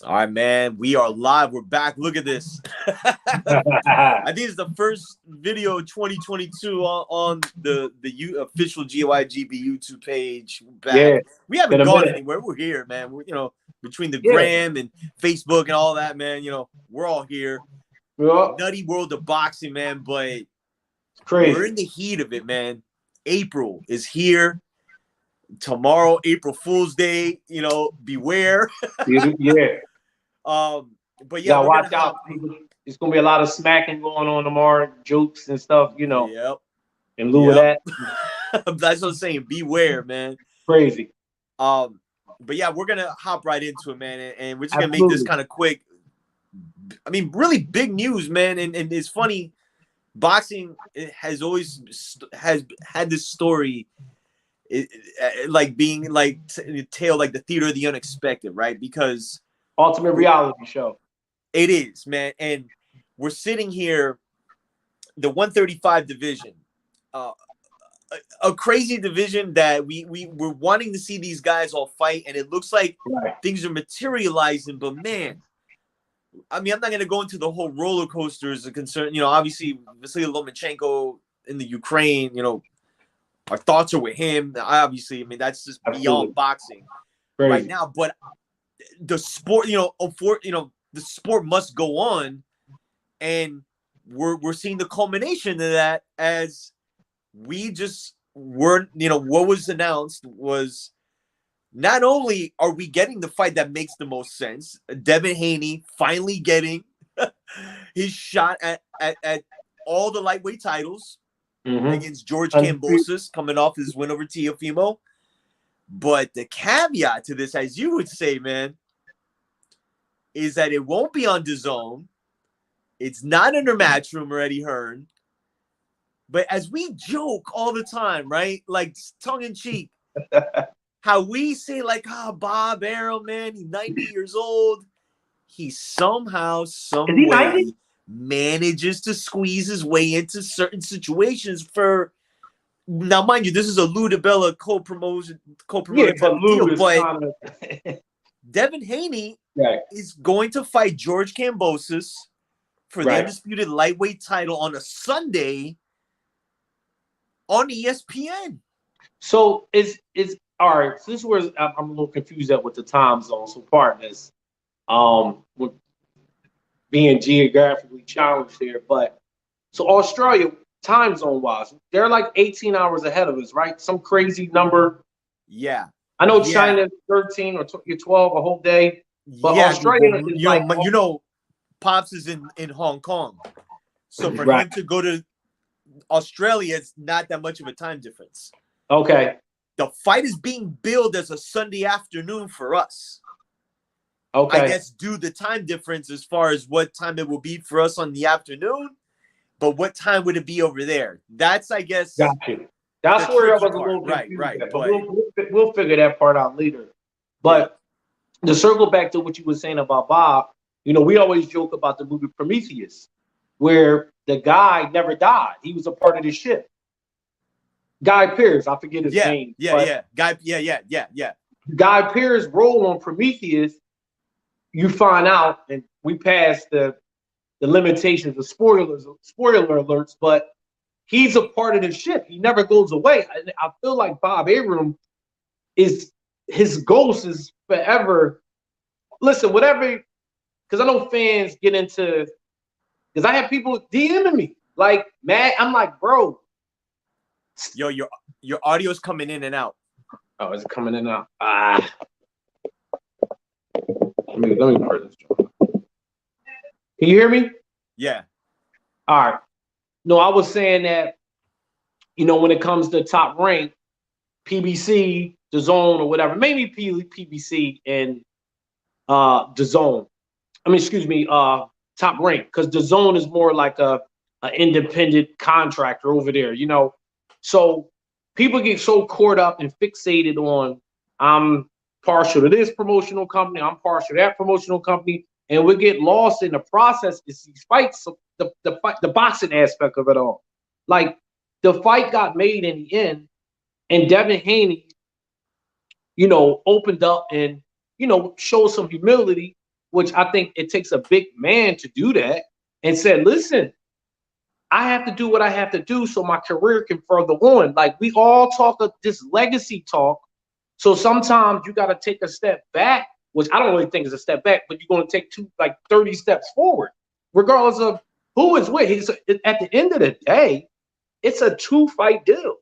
All right, man. We are live. We're back. Look at this. I think it's the first video of 2022 on the official GYGB YouTube page. We're back. Yeah, we haven't gone anywhere. We're here, man. We're, between the gram and Facebook and all that, man, we're all here. Yeah. Nutty world of boxing, man. But it's crazy. We're in the heat of it, man. April is here. Tomorrow, April Fool's Day, beware. Yeah. But yeah, watch out. It's gonna be a lot of smacking going on tomorrow, jokes and stuff, Yep. In lieu of that. That's what I'm saying. Beware, man. Crazy. But yeah, we're gonna hop right into it, man, and we're just gonna make this kind of quick. I mean, really big news, man, and it's funny. Boxing has always had this story. Like being like tale like the theater of the unexpected, right? Because ultimate reality show. It is, man. And we're sitting here, the 135 division, a crazy division that we're wanting to see these guys all fight, and it looks like things are materializing. But man, I mean, I'm not gonna go into the whole roller coaster as a concern. Obviously Vasily Lomachenko in the Ukraine, our thoughts are with him. Obviously, I mean, that's just beyond boxing right now. But the sport, the sport must go on, and we're seeing the culmination of that as we just weren't. What was announced was not only are we getting the fight that makes the most sense, Devin Haney finally getting his shot at all the lightweight titles. Against George Kambosos, coming off his win over Teofimo. But the caveat to this, as you would say, man, is that it won't be on DAZN. It's not under Matchroom or Eddie Hearn. But as we joke all the time, right? Like tongue-in-cheek, how we say, like, Bob Arum, man, he's 90 years old. He somehow, some way manages to squeeze his way into certain situations now, mind you, this is a Lou DiBella co-promoted deal, but Devin Haney is going to fight George Kambosos for the undisputed lightweight title on a Sunday on ESPN. So it's all right. So this is where I'm a little confused at with the time zone. So partners, with being geographically challenged here, but so Australia, time zone wise, they're like 18 hours ahead of us, right? Some crazy number. Yeah, I know China's 13 or 12 a whole day, but Australia is Pops is in Hong Kong, so for him to go to Australia, it's not that much of a time difference. Okay, the fight is being billed as a Sunday afternoon for us. Okay. I guess due the time difference as far as what time it will be for us on the afternoon, but what time would it be over there? That's, I guess. Gotcha. That's where I was a little confused. Right. But we'll figure that part out later. But to circle back to what you were saying about Bob, we always joke about the movie Prometheus, where the guy never died. He was a part of the ship. Guy Pearce, I forget his name. Guy Pearce's role on Prometheus, you find out, and we passed the limitations of spoiler alerts, but he's a part of the ship. He never goes away. I feel like Bob Arum his ghost is forever. Listen, whatever, because I know fans get into, because I have people DMing me like, man, I'm like, bro. Yo, your audio's coming in and out. Oh, is it coming in and out? Let me put this. Can you hear me? Yeah. All right. No, I was saying that, when it comes to top rank, PBC, DAZN or whatever, maybe PBC and DAZN. Top rank, because DAZN is more like an independent contractor over there, So people get so caught up and fixated on, I'm partial to this promotional company, I'm partial to that promotional company, and we get lost in the process. It's these fights, the boxing aspect of it all. Like, the fight got made in the end, and Devin Haney, opened up and, showed some humility which I think it takes a big man to do that, and said, listen, I have to do what I have to do so my career can further on. Like, we all talk of this legacy talk. So sometimes you got to take a step back, which I don't really think is a step back, but you're going to take 30 steps forward, regardless of who is with. At the end of the day, it's a 2-fight deal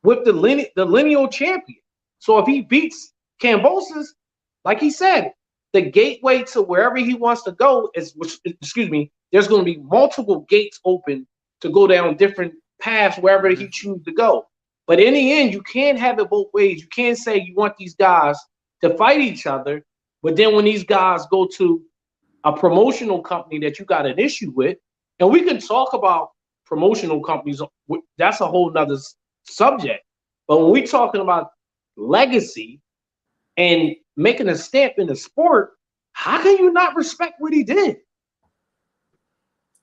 with the lineal champion. So if he beats Kambosos, like he said, the gateway to wherever he wants to go there's going to be multiple gates open to go down different paths wherever he chooses to go. But in the end, you can't have it both ways. You can't say you want these guys to fight each other, but then when these guys go to a promotional company that you got an issue with, and we can talk about promotional companies, that's a whole nother subject. But when we're talking about legacy and making a stamp in the sport, how can you not respect what he did?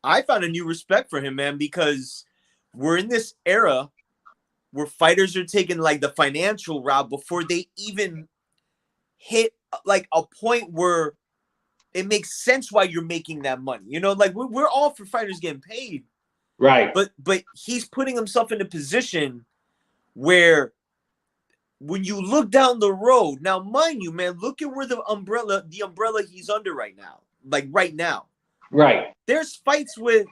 I found a new respect for him, man, because we're in this era where fighters are taking like the financial route before they even hit like a point where it makes sense why you're making that money. You know, like we're all for fighters getting paid. Right. But he's putting himself in a position where when you look down the road, now mind you, man, look at where the umbrella he's under right now. Like right now. Right. There's fights with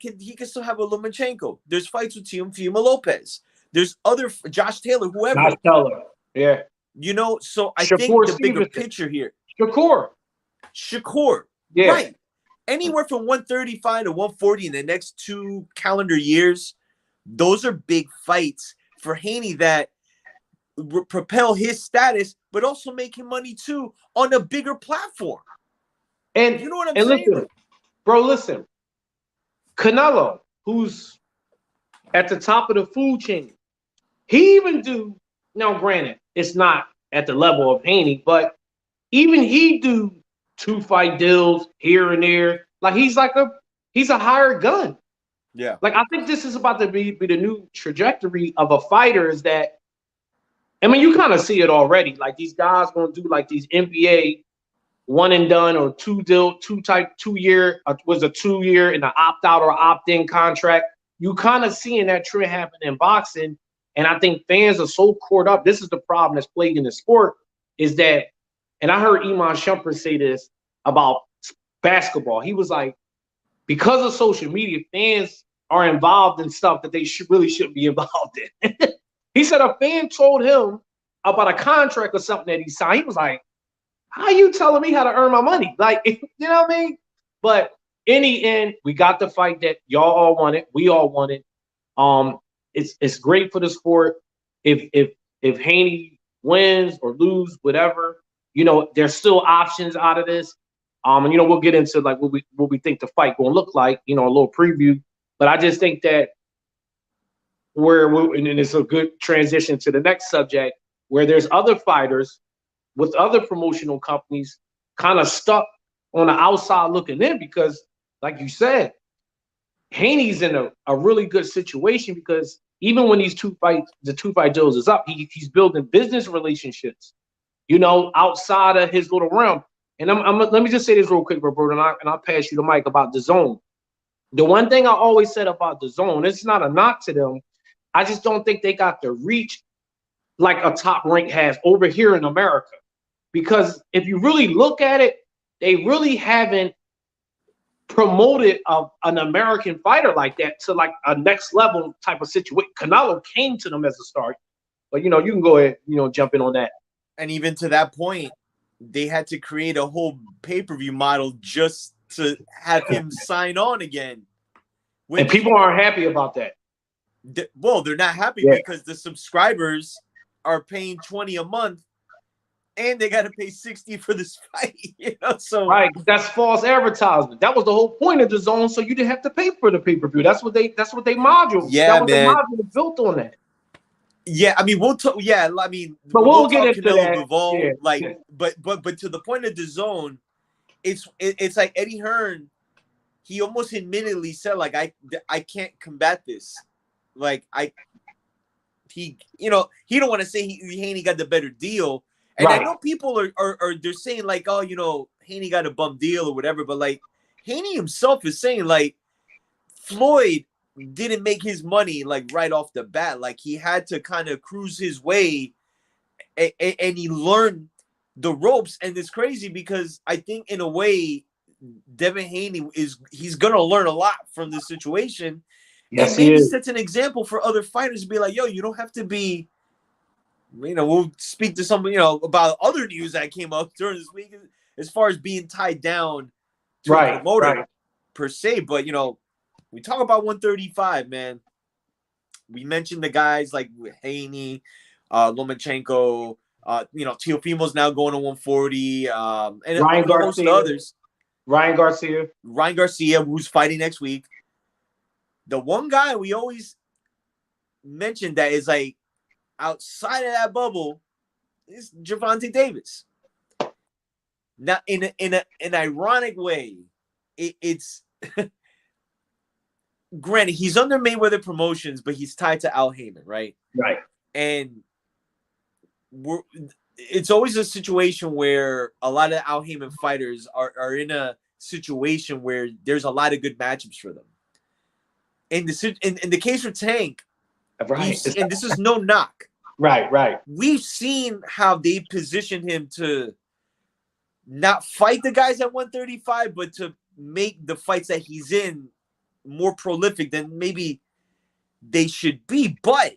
he can still have a Lomachenko. There's fights with Teofimo Lopez. There's other Josh Taylor, whoever. Josh Taylor. Yeah. You know, so I Shakur think the bigger Stevenson. picture here. Shakur. Yeah. Right. Anywhere from 135 to 140 in the next 2 calendar years, those are big fights for Haney that propel his status, but also make him money too on a bigger platform. And you know what I'm saying? Listen. Canelo, who's at the top of the food chain, he even now granted, it's not at the level of Haney, but even he do 2-fight deals here and there. Like he's a hired gun. Yeah. Like I think this is about to be the new trajectory of a fighter is that, I mean, you kind of see it already. Like these guys gonna do like these NBA 1 and done or 2 year was a 2 year in an opt out or opt in contract. You kind of seeing that trend happen in boxing, and I think fans are so caught up. This is the problem that's plaguing the sport is that, and I heard Iman Shumpert say this about basketball. He was like, because of social media, fans are involved in stuff that they really shouldn't be involved in. He said a fan told him about a contract or something that he signed. He was like, how are you telling me how to earn my money? Like, you know what I mean? But in the end, we got the fight that y'all all wanted. We all wanted. It's great for the sport. If Haney wins or lose, whatever, you know, there's still options out of this. And you know, we'll get into like what we think the fight gonna look like, you know, a little preview. But I just think that and it's a good transition to the next subject where there's other fighters with other promotional companies kind of stuck on the outside looking in because, like you said, Haney's in a really good situation because even when the 2-fight deals is up, he's building business relationships, you know, outside of his little realm. And let me just say this real quick, Roberto, and I'll pass you the mic about DAZN. The one thing I always said about DAZN, it's not a knock to them. I just don't think they got the reach like a Top Rank has over here in America. Because if you really look at it, they really haven't promoted an American fighter like that to like a next level type of situation. Canelo came to them as a start, but you know, you can go ahead, you know, jump in on that. And even to that point, they had to create a whole pay-per-view model just to have him sign on again. And people aren't happy about that. Well, they're not happy because the subscribers are paying $20 a month. And they got to pay $60 for this fight, you know. So right, that's false advertisement. That was the whole point of DAZN, so you didn't have to pay for the pay-per-view. That's what they module. Yeah, that was man. The module was built on that. Yeah, I mean, but we'll get into that. Bivol, but to the point of DAZN, it's like Eddie Hearn. He almost admittedly said, like, I can't combat this. Like he don't want to say Haney got the better deal. And I know people are they're saying like, oh, you know, Haney got a bum deal or whatever, but like Haney himself is saying like Floyd didn't make his money like right off the bat. Like he had to kind of cruise his way, and he learned the ropes. And it's crazy because I think in a way, Devin Haney he's gonna learn a lot from this situation. Yes, And maybe he is. sets an example for other fighters to be like, yo, you don't have to be, we'll speak to somebody, about other news that came up during this week as far as being tied down to a promoter per se. But, we talk about 135, man. We mentioned the guys like Haney, Lomachenko, Teofimo's now going to 140, and a host of others. Ryan Garcia, who's fighting next week. The one guy we always mention that is like outside of that bubble is Gervonta Davis. Now, in an ironic way, it's granted he's under Mayweather Promotions, but he's tied to Al Haymon, right? Right. And it's always a situation where a lot of Al Haymon fighters are in a situation where there's a lot of good matchups for them. In the case for Tank, right, and this is no knock. Right. We've seen how they positioned him to not fight the guys at 135, but to make the fights that he's in more prolific than maybe they should be. But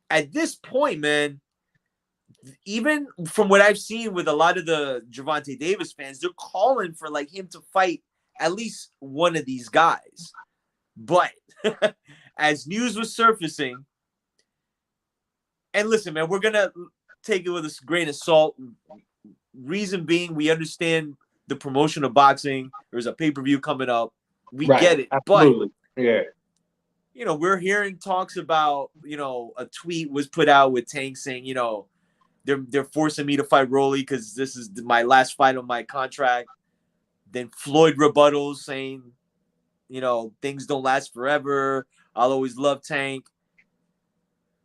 at this point, man, even from what I've seen with a lot of the Gervonta Davis fans, they're calling for like him to fight at least one of these guys. But as news was surfacing, and listen, man, we're going to take it with a grain of salt. Reason being, we understand the promotion of boxing. There's a pay-per-view coming up. We get it. Absolutely. But, yeah, we're hearing talks about, a tweet was put out with Tank saying, they're forcing me to fight Rolly because this is my last fight on my contract. Then Floyd rebuttals saying, things don't last forever. I'll always love Tank.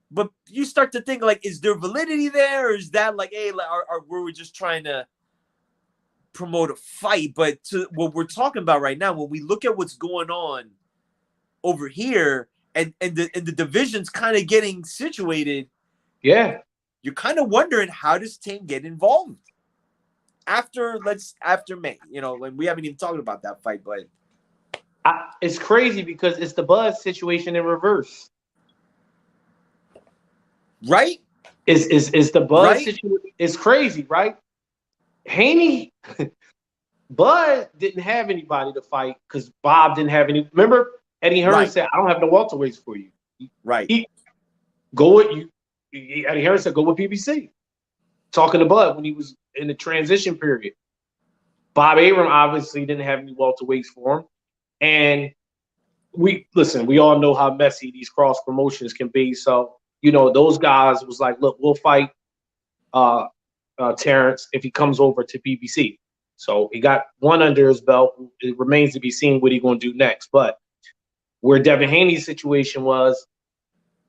But you start to think, like, is there validity there? Or is that like, hey, were we just trying to promote a fight? But to what we're talking about right now, when we look at what's going on over here and the division's kind of getting situated, you're kind of wondering, how does Tank get involved after May? And we haven't even talked about that fight, but it's crazy because it's the Buzz situation in reverse. Right? Is the Buzz situation? It's crazy, right? Haney, Bud didn't have anybody to fight because Bob didn't have any. Remember, Eddie Hearn said, "I don't have no welterweights for you." Right. Go with you. Eddie Hearn said, "Go with PBC." Talking to Bud when he was in the transition period. Bob Arum obviously didn't have any welterweights for him. And we all know how messy these cross promotions can be. So, those guys was like, look, we'll fight Terrence if he comes over to PBC. So he got one under his belt. It remains to be seen what he's going to do next. But where Devin Haney's situation was,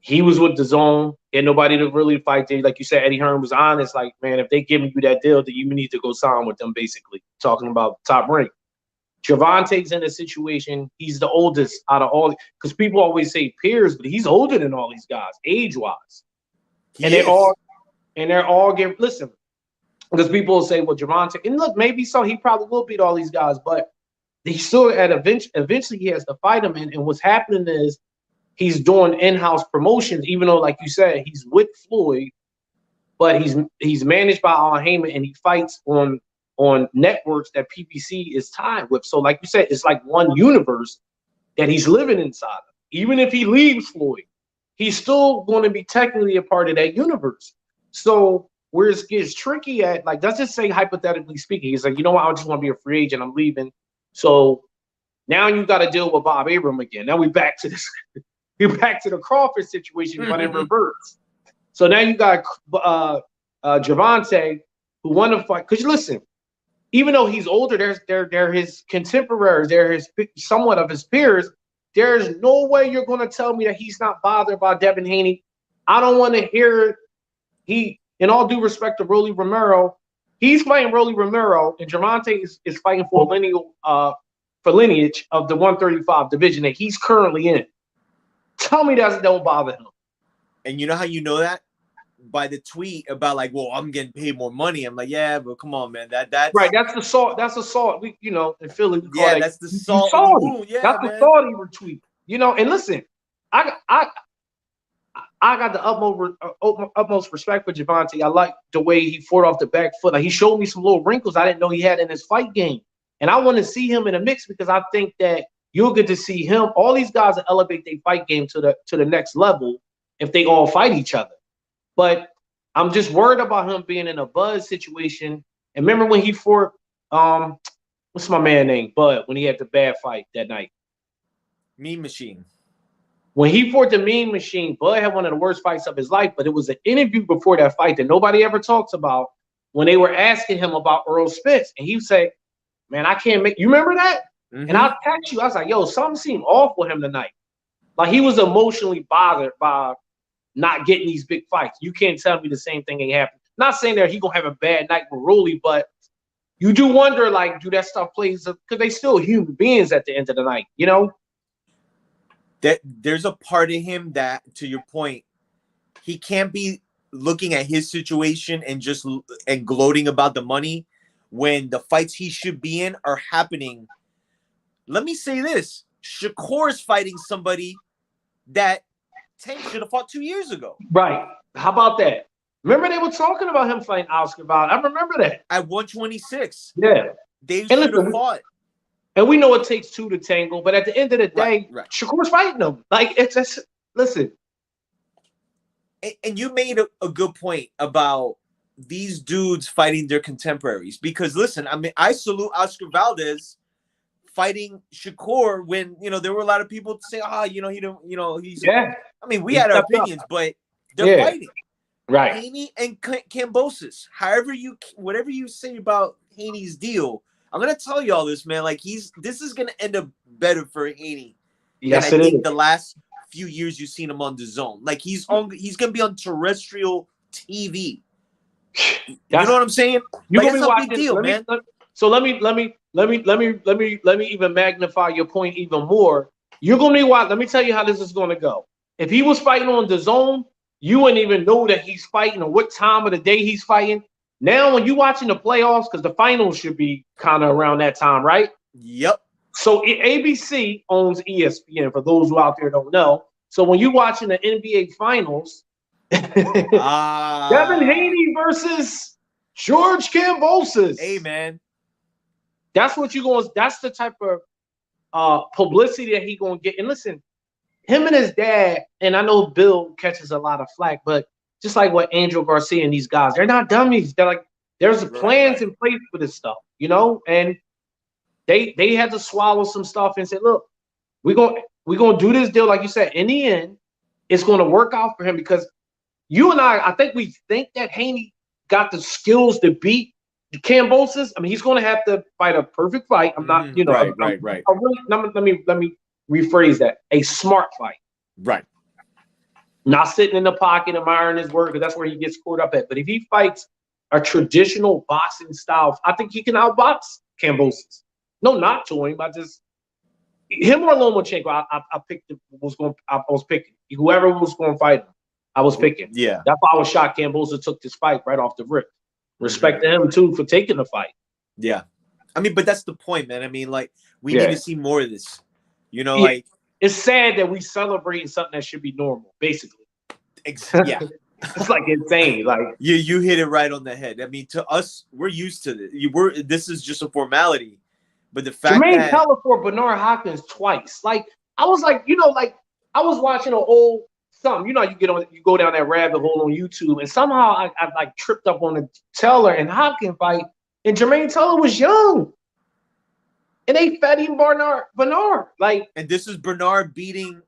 he was with the Zone. He had nobody to really fight there. Like you said, Eddie Hearn was honest. Like, man, if they giving you that deal, then you need to go sign with them, basically. Talking about top rank. Gervonta's in a situation, he's the oldest out of all, because people always say peers, but he's older than all these guys, age-wise. They're all getting, listen, because people will say, well, Gervonta, and look, maybe so, he probably will beat all these guys, but he still eventually he has to fight them. And what's happening is he's doing in-house promotions, even though, like you said, he's with Floyd, but he's managed by Al Haymon, and he fights on networks that PBC is tied with. So like you said, it's like one universe that he's living inside of. Even if he leaves Floyd, he's still going to be technically a part of that universe. So where it gets tricky at, like, let's just say hypothetically speaking, he's like, you know what, I just want to be a free agent, I'm leaving. So now you got to deal with Bob Arum again. Now we're back to this. We're back to the Crawford situation, but in reverse. So now you got Gervonta, who won the fight. Because listen, even though he's older, they're his contemporaries, they're his somewhat of his peers. There's no way you're going to tell me that he's not bothered by Devin Haney. I don't want to hear it. In all due respect to Rolly Romero, He's fighting Rolly Romero, and Gervonta is fighting for lineage of the 135 division that he's currently in. Tell me that don't bother him. And you know how you know that? By the tweet about like, well, I'm getting paid more money. I'm like, yeah, but come on, man. That's right. That's the salt. That's the salt. We, in Philly, we call that's the salt in the wound. Yeah, that's man. the salty retweet. And listen, I got the utmost respect for Gervonta. I like the way he fought off the back foot. Like, he showed me some little wrinkles I didn't know he had in his fight game. And I want to see him in a mix because I think that you'll get to see him. All these guys will elevate their fight game to the next level if they all fight each other. But I'm just worried about him being in a Buzz situation. And remember when he fought, what's my man name? Bud, when he had the bad fight that night. Mean Machine. When he fought the Mean Machine, Bud had one of the worst fights of his life, but it was an interview before that fight that nobody ever talks about when they were asking him about Earl Spence. And he said, man, I can't make – you remember that? Mm-hmm. And I text you. I was like, yo, something seemed off with him tonight. Like, he was emotionally bothered by not getting these big fights. You can't tell me the same thing ain't happened. Not saying that he going to have a bad night with Rolly, but you do wonder, like, do that stuff plays – because they still human beings at the end of the night, That there's a part of him that, to your point, he can't be looking at his situation and gloating about the money when the fights he should be in are happening. Let me say this: Shakur is fighting somebody that Tank should have fought 2 years ago. Right? How about that? Remember they were talking about him fighting Oscar Wilde. I remember that at 126. Yeah, they should have fought. And we know it takes two to tangle, but at the end of the day, right. Shakur's fighting them. Like, it's listen. And you made a good point about these dudes fighting their contemporaries. Because listen, I mean, I salute Oscar Valdez fighting Shakur when there were a lot of people say, he don't, he's. Yeah. I mean, we had our opinions, but they're fighting. Right. Haney and Kambosos. Whatever you say about Haney's deal. I'm gonna tell you all this, man. Like, this is gonna end up better for Haney. Yes, than I think the last few years you've seen him on the zone. Like, he's gonna be on terrestrial TV. You know what I'm saying? You're gonna be watching. Big deal, man. So let me even magnify your point even more. You're gonna be watching. Let me tell you how this is gonna go. If he was fighting on the zone, you wouldn't even know that he's fighting or what time of the day he's fighting. Now, when you're watching the playoffs, because the finals should be kind of around that time, right? Yep. So ABC owns ESPN, for those who out there don't know. So when you're watching the NBA finals, Devin Haney versus George Kambosos. Hey, man. That's the type of publicity that he's going to get. And listen, him and his dad, and I know Bill catches a lot of flack, but just like what Angel Garcia and these guys, they're not dummies. They're like, there's plans in place for this stuff, and they had to swallow some stuff and say, look, we're gonna do this deal. Like you said, in the end, it's going to work out for him because you and I think we think that Haney got the skills to beat Kambosos. I mean, he's going to have to fight a perfect fight. I'm not, right. Let me rephrase that. A smart fight. Right. Not sitting in the pocket admiring his work, because that's where he gets caught up at. But if he fights a traditional boxing style, I think he can outbox Kambosos. No, not to him. Him or Lomachenko. I was picking whoever was going to fight him. I was picking. Yeah, that's why I was shocked Kambosos took this fight right off the rip. Respect to him too for taking the fight. Yeah, I mean, but that's the point, man. I mean, like, we need to see more of this. Like. It's sad that we celebrating something that should be normal, basically. Yeah. It's like insane. Like, you hit it right on the head. I mean, to us, we're used to this. This is just a formality. But the fact that Teller for Bernard Hopkins twice. Like, I was like, I was watching an old something. You go down that rabbit hole on YouTube, and somehow I like tripped up on the Teller and Hopkins fight, and Jermaine Teller was young. And they fed him Bernard. Like, and this is Bernard beating,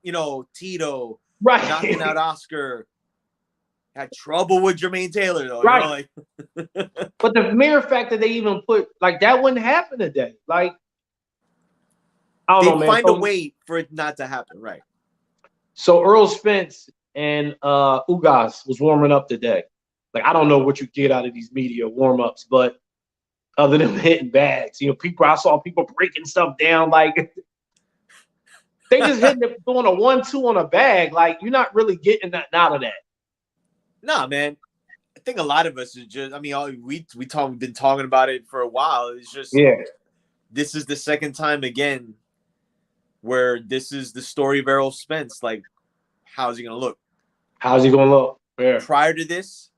Tito, right? Knocking out Oscar. Had trouble with Jermaine Taylor, though. Right. But the mere fact that they even put that wouldn't happen today. Like, I don't know, man. Find a way for it not to happen, right? So Earl Spence and Ugas was warming up today. Like, I don't know what you get out of these media warm-ups, but other than hitting bags. You know, I saw people breaking stuff down. Like, they just hitting it, doing a 1-2 on a bag. Like, you're not really getting that out of that. Nah, man. I think a lot of us is just. I mean, we've been talking about it for a while. It's just this is the second time again where this is the story of Errol Spence. Like, how's he gonna look? How's he gonna look? Yeah. Prior to this,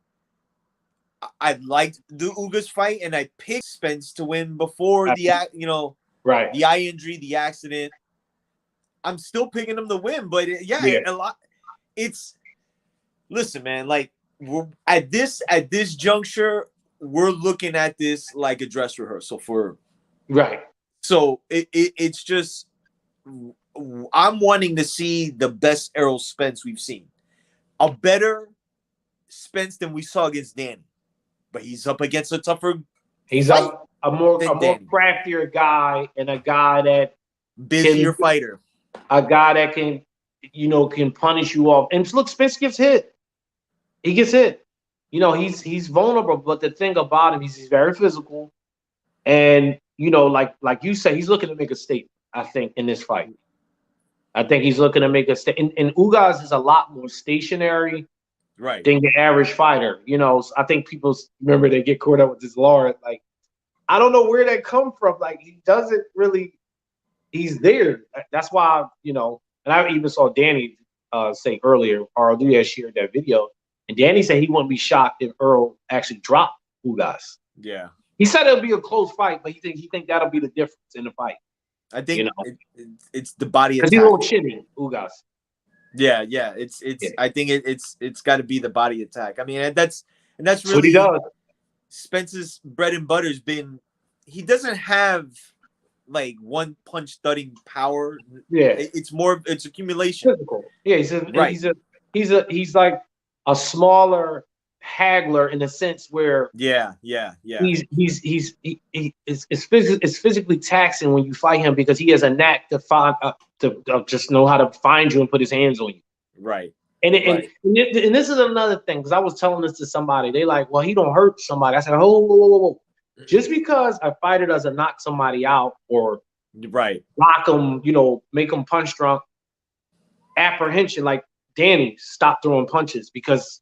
I liked the Ugas fight, and I picked Spence to win before the eye injury, the accident. I'm still picking him to win, but a lot. Listen, man. Like, we're at this juncture, we're looking at this like a dress rehearsal for. Right. So it's just, I'm wanting to see the best Errol Spence we've seen, a better Spence than we saw against Danny, but he's up against a tougher. He's a more craftier guy, and a guy that busier fighter, a guy that can punish you off. And look, Spence gets hit. He gets hit. You know, he's vulnerable, but the thing about him, he's very physical, and like you say, he's looking to make a statement. I think in this fight, I think he's looking to make a statement. And Ugas is a lot more stationary. Right. Than the average fighter. You know, I think people remember they get caught up with this law. Like, I don't know where that come from. Like, he doesn't really, he's there. That's why, and I even saw Danny say earlier, or Louis shared that video, and Danny said he wouldn't be shocked if Earl actually dropped Ugas. Yeah. He said it'll be a close fight, but he think that'll be the difference in the fight. I think it's the body attack. Because he's a little chitty, Ugas. Yeah. I think it's got to be the body attack. I mean, and that's really what he does. Spence's bread and butter's been. He doesn't have like one punch thudding power. Yeah, it's accumulation. Physical. Yeah, he's like a smaller haggler in a sense where it's physically taxing when you fight him because he has a knack to find to just know how to find you and put his hands on you. Right. And this is another thing, because I was telling this to somebody. They like, well, he don't hurt somebody. I said, whoa. Just because a fighter doesn't knock somebody out or lock them, make them punch drunk, apprehension, like Danny stopped throwing punches because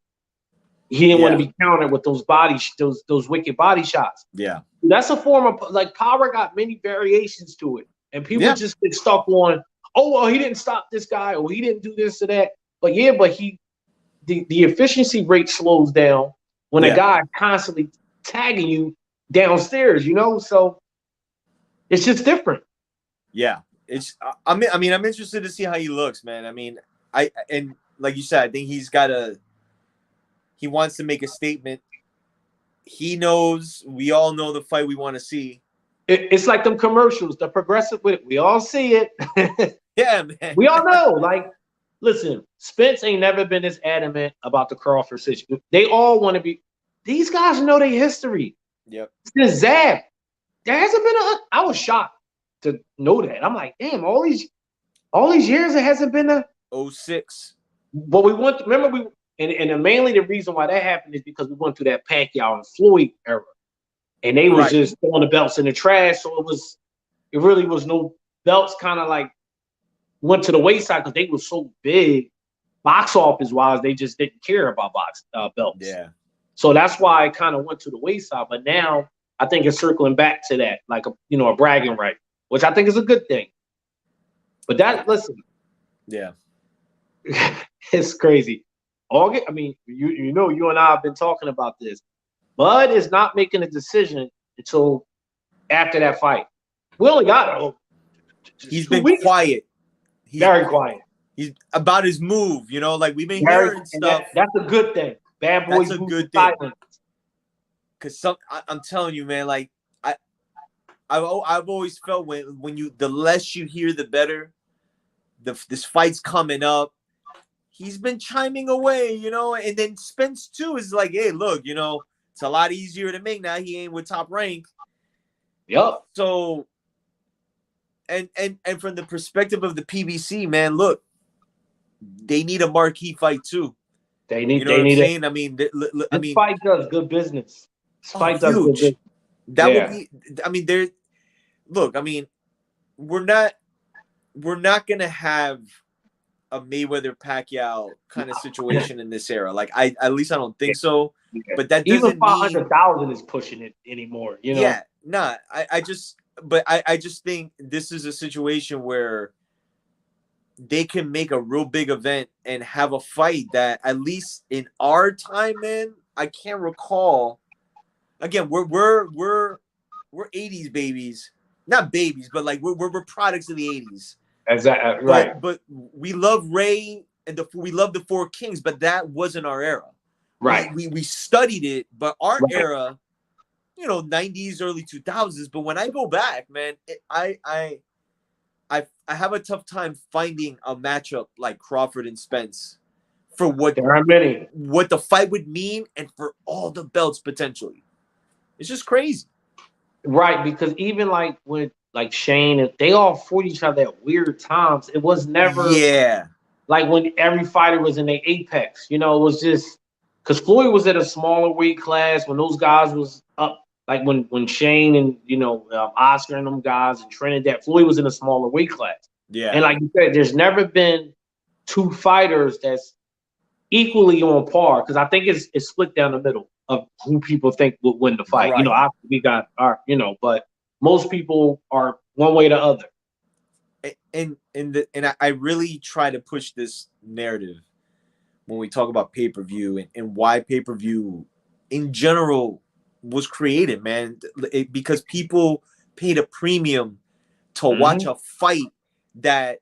he didn't want to be countered with those those wicked body shots. Yeah. That's a form of, like, power got many variations to it. And people just get stuck on, oh, well, he didn't stop this guy, or he didn't do this or that. But the efficiency rate slows down when a guy constantly tagging you downstairs, so it's just different. Yeah. I'm interested to see how he looks, man. I mean, and like you said, I think he wants to make a statement. He knows, we all know the fight we want to see. It's like them commercials, the progressive with it. We all see it. Yeah, man. We all know. Like, listen, Spence ain't never been this adamant about the Crawford situation. They all want to be. These guys know their history. Yep. Since Zab, there hasn't been I was shocked to know that. I'm like, damn, all these years it hasn't been a 06. But we went. Remember and mainly the reason why that happened is because we went through that Pacquiao and Floyd era, and they was just throwing the belts in the trash. So it really was no belts. Kind of like went to the wayside because they were so big, box office wise. They just didn't care about belts. Yeah. So that's why it kind of went to the wayside. But now I think it's circling back to that, like a bragging right, which I think is a good thing. But listen. Yeah. It's crazy. You and I have been talking about this. Bud is not making a decision until after that fight. We only got He's been quiet. Very quiet. He's about his move, like we've been hearing stuff. That's a good thing. Bad boys. That's a good thing. Because I'm telling you, man, like I've always felt when the less you hear, the better. This fight's coming up. He's been chiming away, and then Spence too is like, hey, look, it's a lot easier to make now. He ain't with Top Rank. Yep. So, and from the perspective of the PBC, man, look, they need a marquee fight too. They need. What I'm saying? This fight does good business. This fight does good business. That would be. I mean, there. Look, I mean, we're not gonna have a Mayweather Pacquiao kind of situation in this era. Like, at least I don't think so. Yeah. But that Even doesn't mean 500,000 is pushing it anymore. You know. Yeah, nah. I just think this is a situation where they can make a real big event and have a fight that, at least in our time, man, I can't recall. Again, we're 80s babies, not babies, but like we're products of the 80s. Exactly. Right. But we love Ray and we love the Four Kings, but that wasn't our era. Right. We studied it, but our era, 90s, early 2000s. But when I go back, man, I have a tough time finding a matchup like Crawford and Spence for what the fight would mean and for all the belts potentially. It's just crazy. Right, because even like with like Shane, they all fought each other at weird times. It was never like when every fighter was in their apex. It was just because Floyd was at a smaller weight class when those guys was up. Like when Shane and Oscar and them guys and Trinidad, Floyd was in a smaller weight class. Yeah, and like you said, there's never been two fighters that's equally on par, because I think it's split down the middle of who people think would win the fight. Right. We got our, but most people are one way or the other. And I really try to push this narrative when we talk about pay-per-view and why pay-per-view in general was created, man, because people paid a premium to watch a fight that,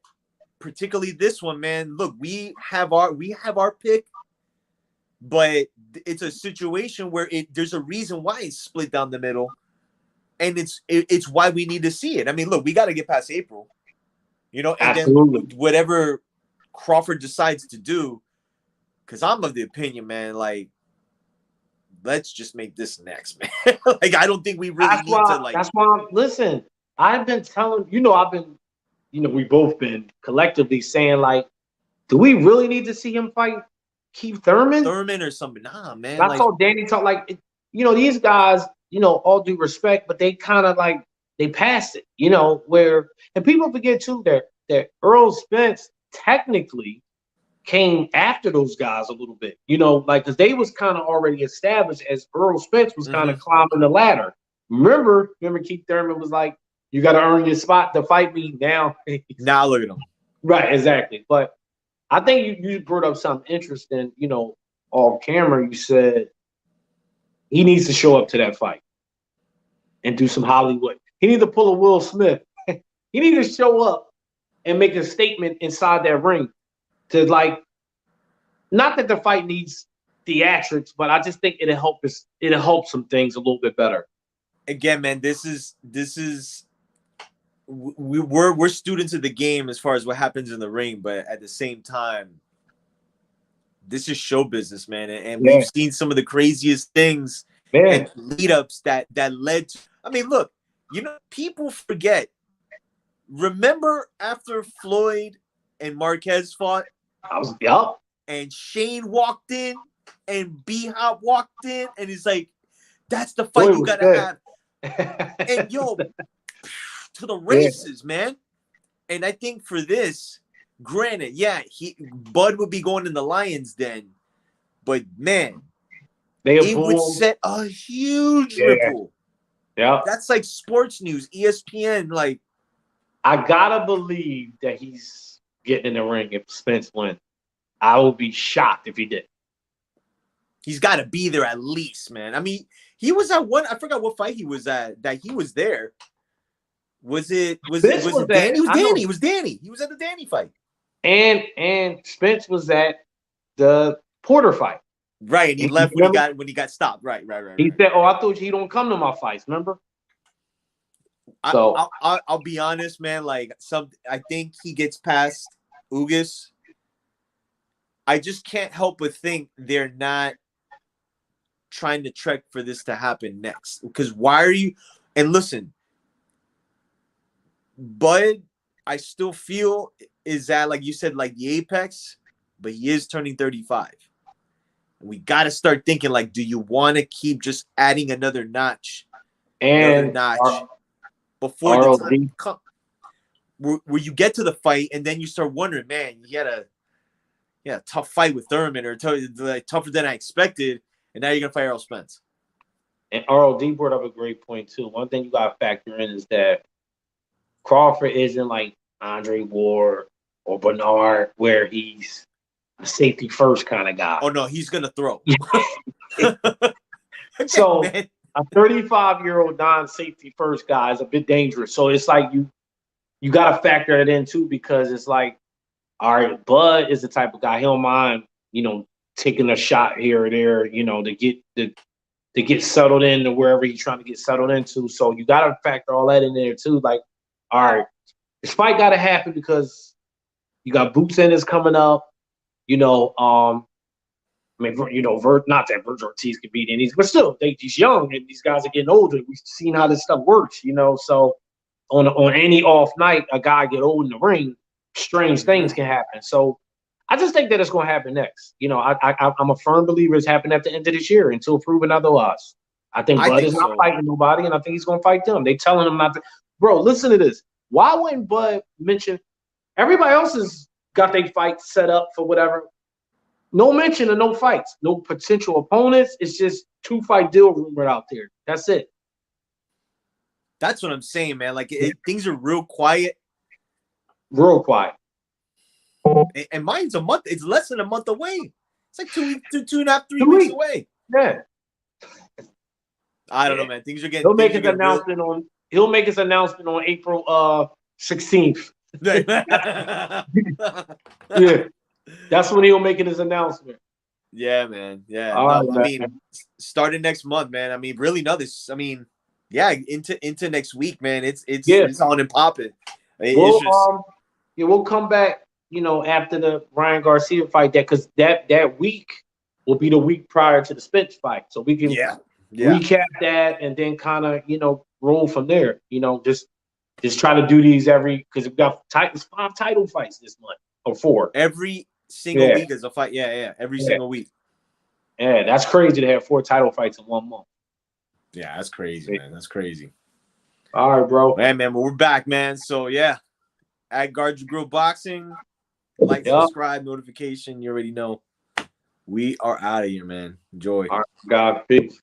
particularly this one, man. Look, we have our pick, but it's a situation where there's a reason why it's split down the middle, and it's why we need to see it. I mean, look, we got to get past April, and Absolutely. Then whatever Crawford decides to do, because I'm of the opinion, man, like, let's just make this next, man. Like, I don't think we really need to, like. That's why. Listen, I've been telling we've both been collectively saying, like, do we really need to see him fight Keith Thurman or something? Nah, man. I saw Danny talk like, these guys, all due respect, but they kind of like they passed it, and people forget too that Earl Spence technically came after those guys a little bit, like, because they was kind of already established as Earl Spence was kind of climbing the ladder. Remember Keith Thurman was like, you got to earn your spot to fight me now. Now look at him. Right, exactly. But I think you brought up something interesting, off camera. You said he needs to show up to that fight and do some Hollywood. He needs to pull a Will Smith. He needs to show up and make a statement inside that ring to, like, not that the fight needs theatrics, but I just think it'll help some things a little bit better. Again, man, we're students of the game as far as what happens in the ring, but at the same time, this is show business, man, and we've seen some of the craziest things and lead-ups that led to. I mean, look, people forget. Remember after Floyd and Marquez fought? And Shane walked in, and B-Hop walked in, and he's like, "That's the fight you gotta have." And to the races, man. And I think for this, granted, Bud would be going in the Lion's Den, but man, it would set a huge ripple. Yeah, that's like sports news, ESPN. Like, I gotta believe that he's getting in the ring if Spence wins. I would be shocked if he did. He's got to be there at least, man. I mean, he was at one. I forgot what fight he was at. That he was there. Was it Danny? It was Danny. It was Danny. He was at the Danny fight. And Spence was at the Porter fight. Right, and he left when he got stopped. Right. He said, "Oh, I thought you don't come to my fights." Remember? So I'll be honest, man. Like, I think he gets past Ugas. I just can't help but think they're not trying to trek for this to happen next. Because why are you? And listen, Bud, I still feel is that, like you said, like the apex, but he is turning 35. We got to start thinking, like, do you want to keep just adding another notch And notch before the ROD. time where you get to the fight, and then you start wondering, man, you had a tough fight with Thurman, or tougher than I expected, and now you're gonna fight Errol Spence. And ROD brought up a great point too. One thing you gotta factor in is that Crawford isn't like Andre Ward or Bernard, where he's a safety first kind of guy. Oh no, he's gonna throw. So Man. a 35-year-old non-safety first guy is a bit dangerous. So it's like you got to factor that in too, because it's like, all right, Bud is the type of guy, he don't mind, taking a shot here or there, to get settled into wherever he's trying to get settled into. So you got to factor all that in there too. Like, all right, this fight got to happen because you got Boots Ennis coming up. Not that Virgil Ortiz could beat any, but still, he's young and these guys are getting older. We've seen how this stuff works, So on any off night, a guy get old in the ring, strange things can happen. So I just think that it's going to happen next. I'm a firm believer it's happening at the end of this year until proven otherwise. I think Bud is not fighting nobody, and I think he's going to fight them. They telling him not to. Bro, listen to this. Why wouldn't Bud mention everybody else has got their fight set up for whatever? No mention of no fights, no potential opponents. It's just 2-fight deal rumored out there. That's it. That's what I'm saying, man. Like things are real quiet. Real quiet. And mine's a month. It's less than a month away. It's like 2 weeks, 2.5, 3 weeks away. Yeah. I don't know, man. Things are getting. He'll make his announcement on April 16th. Yeah. That's when he'll make his announcement. Yeah, man. Yeah. No, I mean, starting next month, man. I mean, really, no. Into next week, man. It's on and popping. We'll come back, after the Ryan Garcia fight, because that week will be the week prior to the Spence fight, so we can recap that and then kind of roll from there. Just try to do these because we've got 5 title fights this month or 4. Every single week is a fight. Yeah. Every single week. Yeah, that's crazy to have 4 title fights in 1 month. Yeah, that's crazy, man. That's crazy. All right, bro. Man, we're back, man. So yeah, at Guard Your Grill Boxing, like, subscribe, notification. You already know. We are out of here, man. Enjoy. All right, God, peace.